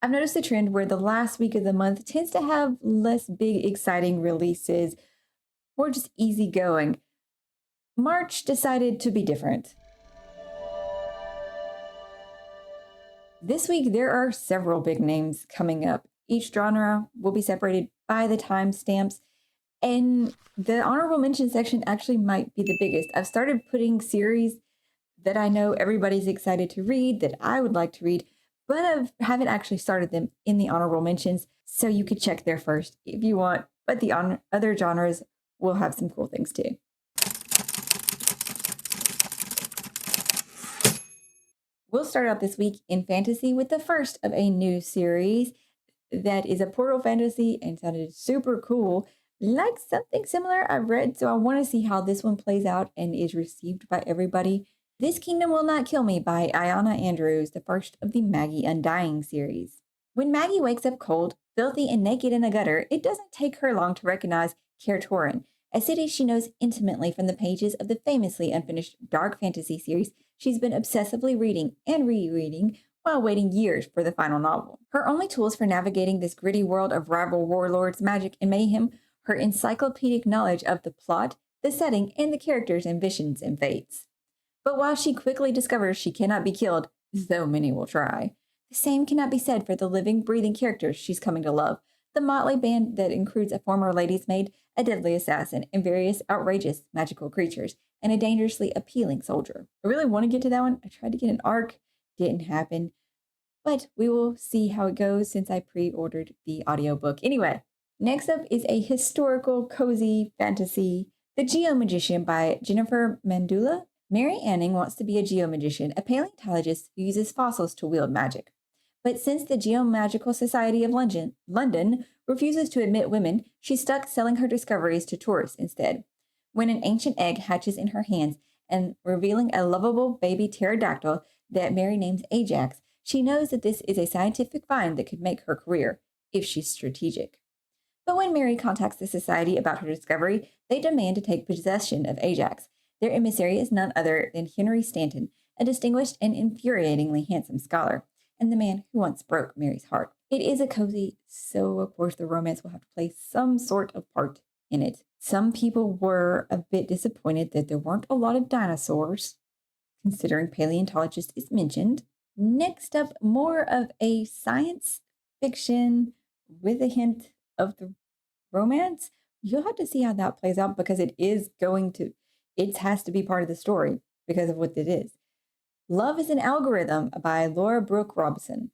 I've noticed a trend where the last week of the month tends to have less big, exciting releases, more just easygoing. March decided to be different. This week, there are several big names coming up. Each genre will be separated by the timestamps, and the honorable mention section actually might be the biggest. I've started putting series that I know everybody's excited to read, that I would like to read, but I haven't actually started them in the honorable mentions, so you could check there first if you want. But the other genres will have some cool things too. We'll start out this week in fantasy with the first of a new series that is a portal fantasy and sounded super cool, like something similar I've read, so I want to see how this one plays out and is received by everybody. This Kingdom Will Not Kill Me by Ayana Andrews, the first of the Maggie Undying series. When Maggie wakes up cold, filthy, and naked in a gutter, it doesn't take her long to recognize Kertorin, a city she knows intimately from the pages of the famously unfinished dark fantasy series she's been obsessively reading and rereading while waiting years for the final novel. Her only tools for navigating this gritty world of rival warlords, magic, and mayhem, her encyclopedic knowledge of the plot, the setting, and the characters' ambitions and fates. But while she quickly discovers she cannot be killed, though many will try, the same cannot be said for the living, breathing characters she's coming to love. The motley band that includes a former lady's maid, a deadly assassin, and various outrageous magical creatures, and a dangerously appealing soldier. I really want to get to that one. I tried to get an arc, didn't happen. But we will see how it goes since I pre-ordered the audiobook. Anyway, next up is a historical, cozy fantasy, The Geomagician by Jennifer Mandula. Mary Anning wants to be a geomagician, a paleontologist who uses fossils to wield magic. But since the Geomagical Society of London refuses to admit women, she's stuck selling her discoveries to tourists instead. When an ancient egg hatches in her hands and revealing a lovable baby pterodactyl that Mary names Ajax, she knows that this is a scientific find that could make her career, if she's strategic. But when Mary contacts the society about her discovery, they demand to take possession of Ajax. Their emissary is none other than Henry Stanton, a distinguished and infuriatingly handsome scholar, and the man who once broke Mary's heart. It is a cozy, so of course the romance will have to play some sort of part in it. Some people were a bit disappointed that there weren't a lot of dinosaurs, considering paleontologist is mentioned. Next up, more of a science fiction with a hint of the romance. You'll have to see how that plays out because it has to be part of the story because of what it is. Love is an Algorithm by Laura Brooke Robson.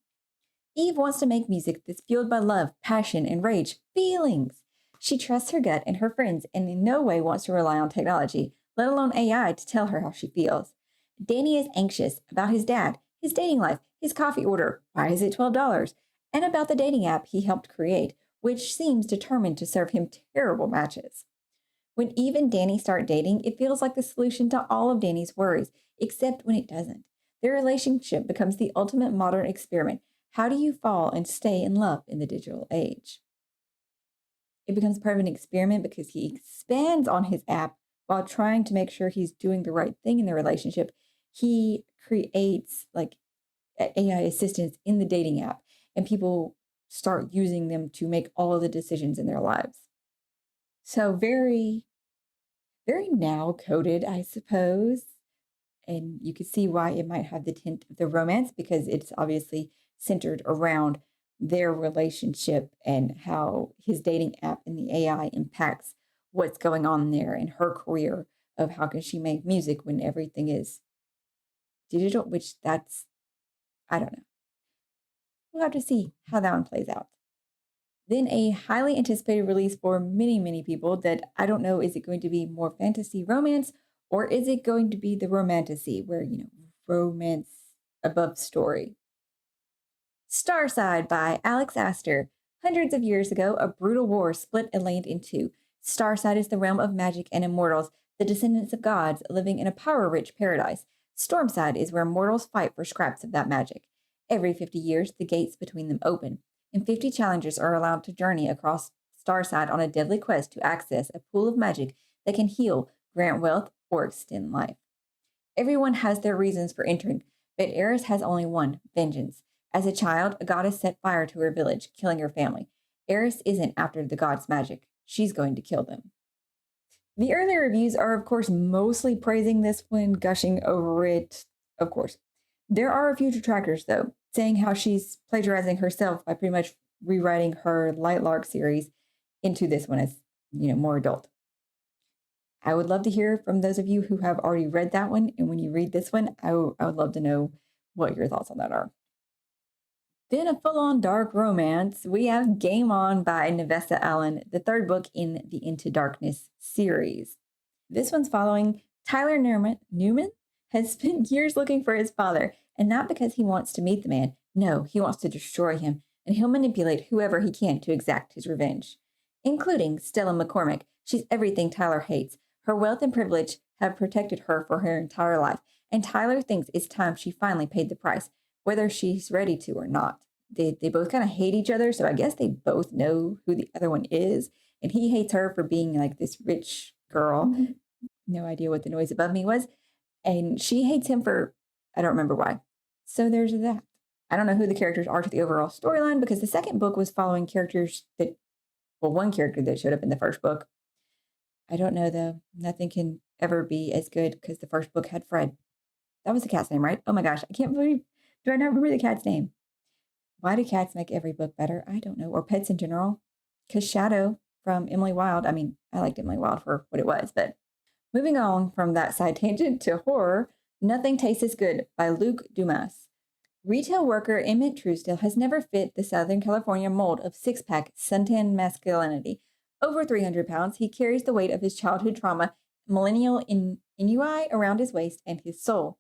Eve wants to make music that's fueled by love, passion, and rage, feelings. She trusts her gut and her friends and in no way wants to rely on technology, let alone AI, to tell her how she feels. Danny is anxious about his dad, his dating life, his coffee order, why is it $12, and about the dating app he helped create, which seems determined to serve him terrible matches. When Eve and Danny start dating, it feels like the solution to all of Danny's worries, except when it doesn't. Their relationship becomes the ultimate modern experiment. How do you fall and stay in love in the digital age? It becomes part of an experiment because he expands on his app while trying to make sure he's doing the right thing in the relationship. He creates like AI assistants in the dating app, and people start using them to make all of the decisions in their lives. So very, very now coded, I suppose. And you can see why it might have the tint of the romance because it's obviously centered around their relationship and how his dating app and the AI impacts what's going on there in her career of how can she make music when everything is digital, which I don't know. We'll have to see how that one plays out. Then a highly anticipated release for many, many people that I don't know, is it going to be more fantasy romance or is it going to be the Romantasy where, romance above story? Starside by Alex Astor. Hundreds of years ago, a brutal war split a land in two. Starside is the realm of magic and immortals, the descendants of gods living in a power-rich paradise. Stormside is where mortals fight for scraps of that magic. Every 50 years, the gates between them open, and 50 challengers are allowed to journey across Starside on a deadly quest to access a pool of magic that can heal, grant wealth, or extend life. Everyone has their reasons for entering, but Eris has only one, vengeance. As a child, a goddess set fire to her village, killing her family. Eris isn't after the gods' magic. She's going to kill them. The early reviews are, of course, mostly praising this one, gushing over it, of course. There are a few detractors, though, saying how she's plagiarizing herself by pretty much rewriting her Lightlark series into this one as, more adult. I would love to hear from those of you who have already read that one. And when you read this one, I would love to know what your thoughts on that are. Then a full-on dark romance, we have Game On by Nevesta Allen, the third book in the Into Darkness series. This one's following Tyler Newman has spent years looking for his father, and not because he wants to meet the man. No, he wants to destroy him, and he'll manipulate whoever he can to exact his revenge, including Stella McCormick. She's everything Tyler hates. Her wealth and privilege have protected her for her entire life, and Tyler thinks it's time she finally paid the price, whether she's ready to or not. They both kind of hate each other, so I guess they both know who the other one is, and he hates her for being like this rich girl. Mm-hmm. No idea what the noise above me was. And she hates him for, I don't remember why. So there's that. I don't know who the characters are to the overall storyline because the second book was following characters one character that showed up in the first book. I don't know though. Nothing can ever be as good because the first book had Fred. That was the cat's name, right? Oh my gosh. I can't believe, do I not remember the cat's name? Why do cats make every book better? I don't know. Or pets in general. Because Shadow from Emily Wilde, I liked Emily Wilde for what it was, but moving on from that side tangent to horror, Nothing Tastes as Good by Luke Dumas. Retail worker Emmett Truesdale has never fit the Southern California mold of six-pack suntan masculinity. Over 300 pounds, he carries the weight of his childhood trauma, millennial ennui around his waist and his soul.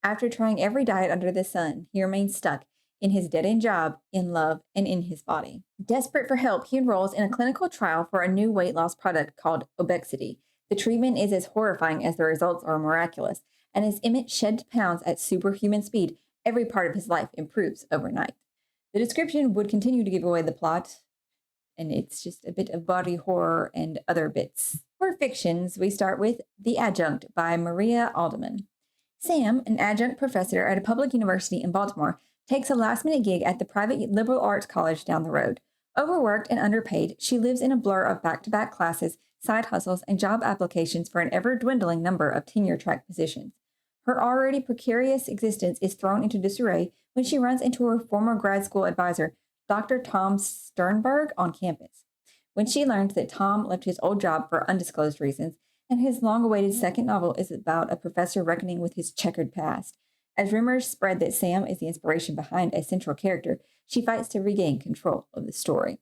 After trying every diet under the sun, he remains stuck in his dead-end job, in love, and in his body. Desperate for help, he enrolls in a clinical trial for a new weight loss product called Obexity. The treatment is as horrifying as the results are miraculous, and as Emmett sheds pounds at superhuman speed, every part of his life improves overnight. The description would continue to give away the plot, and it's just a bit of body horror and other bits. For fictions, we start with The Adjunct by Maria Alderman. Sam, an adjunct professor at a public university in Baltimore, takes a last-minute gig at the private liberal arts college down the road. Overworked and underpaid, she lives in a blur of back-to-back classes, side hustles, and job applications for an ever-dwindling number of tenure-track positions. Her already precarious existence is thrown into disarray when she runs into her former grad school advisor, Dr. Tom Sternberg, on campus. When she learns that Tom left his old job for undisclosed reasons, and his long-awaited second novel is about a professor reckoning with his checkered past. As rumors spread that Sam is the inspiration behind a central character, she fights to regain control of the story.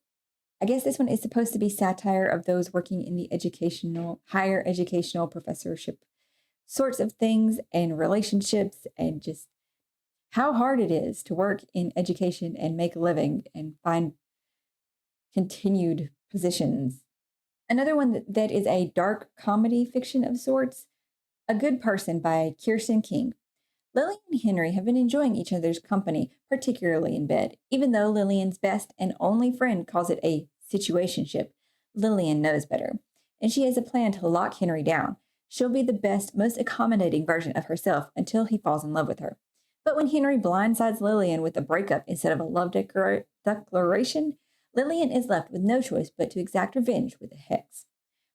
I guess this one is supposed to be satire of those working in the higher educational professorship sorts of things and relationships and just how hard it is to work in education and make a living and find continued positions. Another one that is a dark comedy fiction of sorts, A Good Person by Kirsten King. Lily and Henry have been enjoying each other's company, particularly in bed. Even though Lillian's best and only friend calls it a situationship, Lillian knows better, and she has a plan to lock Henry down. She'll be the best, most accommodating version of herself until he falls in love with her. But when Henry blindsides Lillian with a breakup instead of a love declaration, Lillian is left with no choice but to exact revenge with a hex.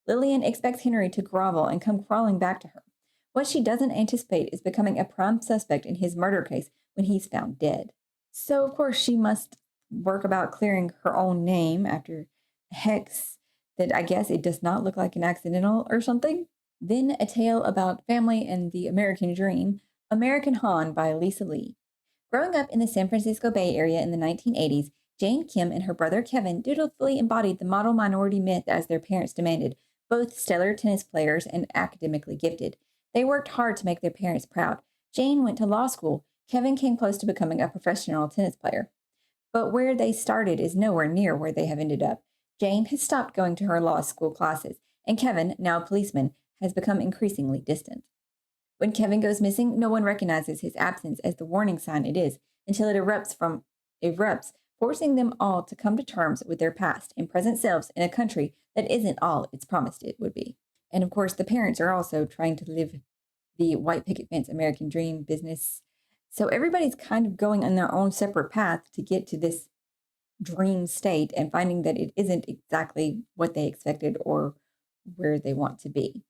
Lillian expects Henry to grovel and come crawling back to her. What she doesn't anticipate is becoming a prime suspect in his murder case when he's found dead. So, of course, she must work about clearing her own name after a hex that I guess it does not look like an accidental or something. Then a tale about family and the American dream, American Han by Lisa Lee. Growing up in the San Francisco Bay Area in the 1980s, Jane Kim and her brother Kevin dutifully embodied the model minority myth as their parents demanded, both stellar tennis players and academically gifted. They worked hard to make their parents proud. Jane went to law school. Kevin came close to becoming a professional tennis player. But where they started is nowhere near where they have ended up. Jane has stopped going to her law school classes, and Kevin, now a policeman, has become increasingly distant. When Kevin goes missing, no one recognizes his absence as the warning sign it is, until it erupts, forcing them all to come to terms with their past and present selves in a country that isn't all it's promised it would be. And of course, the parents are also trying to live the white picket fence American dream business. So everybody's kind of going on their own separate path to get to this dream state and finding that it isn't exactly what they expected or where they want to be.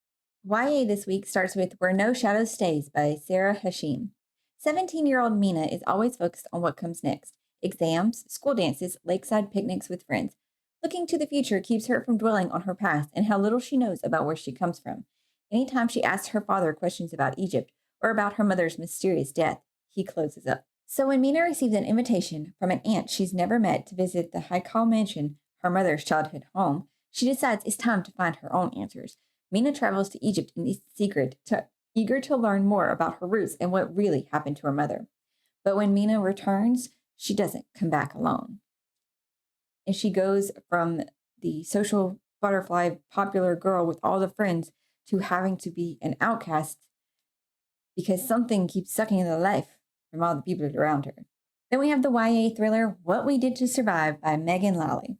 YA this week starts with Where No Shadow Stays by Sarah Hashim. 17-year-old Mina is always focused on what comes next: exams, school dances, lakeside picnics with friends. Looking to the future keeps her from dwelling on her past and how little she knows about where she comes from. Anytime she asks her father questions about Egypt or about her mother's mysterious death, he closes up. So when Mina receives an invitation from an aunt she's never met to visit the Haikal mansion, her mother's childhood home, she decides it's time to find her own answers. Mina travels to Egypt in secret, eager to learn more about her roots and what really happened to her mother. But when Mina returns, she doesn't come back alone. And she goes from the social butterfly, popular girl with all the friends to having to be an outcast because something keeps sucking the life from all the people around her. Then we have the YA thriller What We Did to Survive by Megan Lally.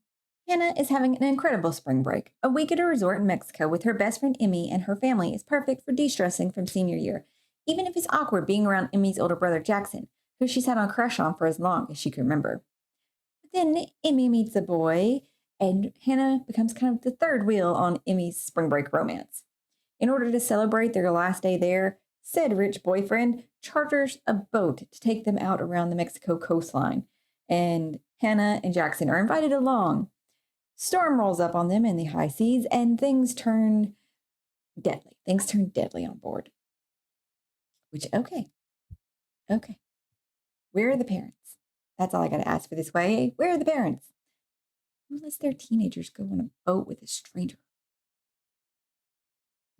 Hannah is having an incredible spring break. A week at a resort in Mexico with her best friend Emmy and her family is perfect for de-stressing from senior year, even if it's awkward being around Emmy's older brother Jackson, who she's had a crush on for as long as she can remember. But then Emmy meets a boy, and Hannah becomes kind of the third wheel on Emmy's spring break romance. In order to celebrate their last day there, said rich boyfriend charters a boat to take them out around the Mexico coastline, and Hannah and Jackson are invited along. Storm rolls up on them in the high seas, and things turn deadly. Things turn deadly on board. Which, okay. Where are the parents? That's all I got to ask for this way. Where are the parents? Who lets their teenagers go on a boat with a stranger?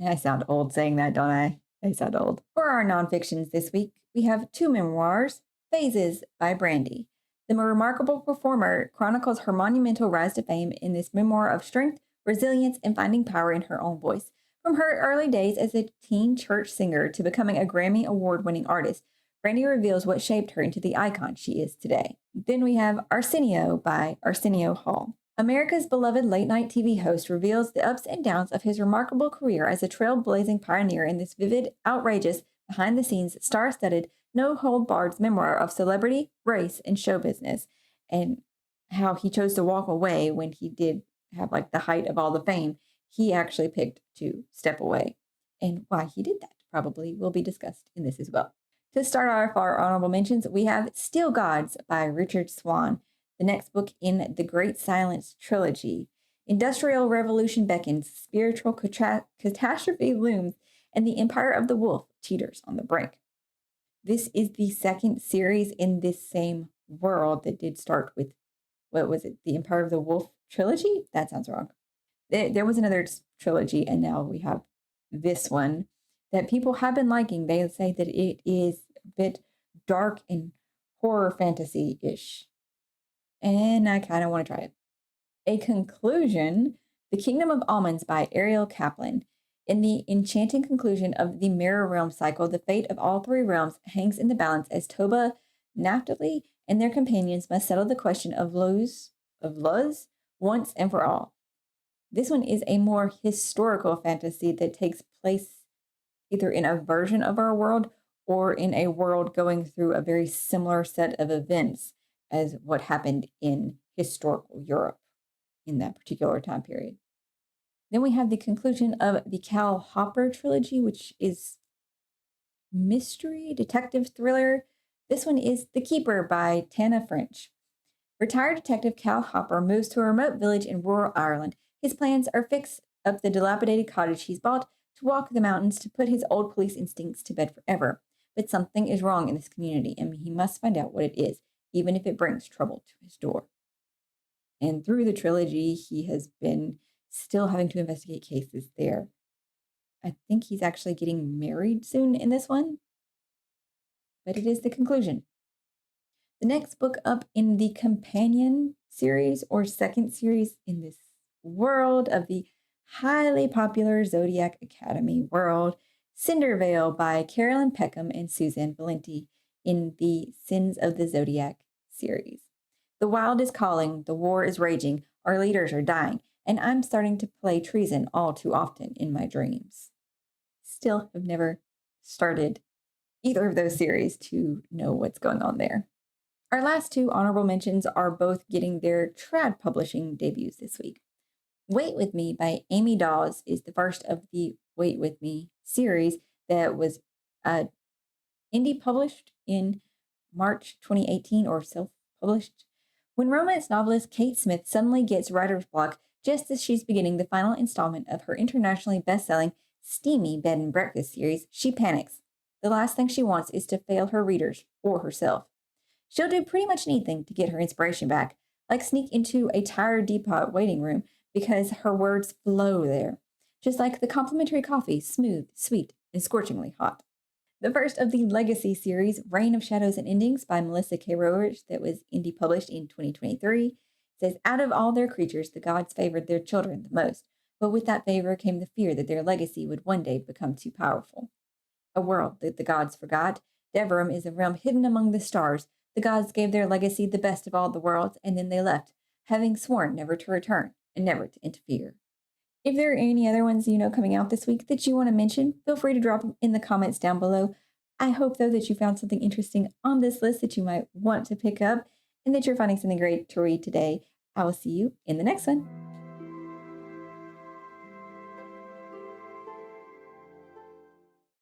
I sound old saying that, don't I? I sound old. For our nonfictions this week, we have two memoirs, Phases by Brandy. The remarkable performer chronicles her monumental rise to fame in this memoir of strength, resilience, and finding power in her own voice. From her early days as a teen church singer to becoming a Grammy Award-winning artist, Brandy reveals what shaped her into the icon she is today. Then we have Arsenio by Arsenio Hall. America's beloved late-night TV host reveals the ups and downs of his remarkable career as a trailblazing pioneer in this vivid, outrageous, behind-the-scenes, star-studded, no-hold-barred memoir of celebrity, race, and show business, and how he chose to walk away when he did have like the height of all the fame. He actually picked to step away, and why he did that probably will be discussed in this as well. To start off our honorable mentions, we have Steel Gods by Richard Swan, the next book in the Great Silence trilogy. Industrial revolution beckons, spiritual catastrophe looms, and the empire of the wolf teeters on the brink. This is the second series in this same world that did start with, what was it, the Empire of the Wolf trilogy? That sounds wrong. There was another trilogy, and now we have this one that people have been liking. They say that it is a bit dark and horror fantasy-ish. And I kind of want to try it. A conclusion, The Kingdom of Almonds by Ariel Kaplan. In the enchanting conclusion of the Mirror Realm cycle, the fate of all three realms hangs in the balance as Toba, Naphtali, and their companions must settle the question of Luz once and for all. This one is a more historical fantasy that takes place either in a version of our world or in a world going through a very similar set of events as what happened in historical Europe in that particular time period. Then we have the conclusion of the Cal Hopper trilogy, which is mystery, detective thriller. This one is The Keeper by Tana French. Retired detective Cal Hopper moves to a remote village in rural Ireland. His plans are fix up the dilapidated cottage he's bought, to walk the mountains, to put his old police instincts to bed forever. But something is wrong in this community, and he must find out what it is, even if it brings trouble to his door. And through the trilogy, he has been still having to investigate cases there. I think he's actually getting married soon in this one, but it is the conclusion. The next book up in the companion series or second series in this world of the highly popular Zodiac Academy world, Cindervale by Carolyn Peckham and Suzanne Valenti in the Sins of the Zodiac series. The wild is calling, the war is raging, our leaders are dying, and I'm starting to play treason all too often in my dreams. Still have never started either of those series to know what's going on there. Our last two honorable mentions are both getting their trad publishing debuts this week. Wait With Me by Amy Dawes is the first of the Wait With Me series that was uh, indie published in March 2018 or self published. When romance novelist Kate Smith suddenly gets writer's block just as she's beginning the final installment of her internationally best selling steamy bed and breakfast series, she panics. The last thing she wants is to fail her readers or herself. She'll do pretty much anything to get her inspiration back, like sneak into a tired depot waiting room because her words flow there, just like the complimentary coffee, smooth, sweet, and scorchingly hot. The first of the Legacy series, Reign of Shadows and Endings by Melissa K. Roach, that was indie published in 2023, says, out of all their creatures, the gods favored their children the most, but with that favor came the fear that their legacy would one day become too powerful. A world that the gods forgot. Deverum is a realm hidden among the stars. The gods gave their legacy the best of all the worlds, and then they left, having sworn never to return and never to interfere. If there are any other ones coming out this week that you want to mention, feel free to drop them in the comments down below. I hope, though, that you found something interesting on this list that you might want to pick up and that you're finding something great to read today. I will see you in the next one.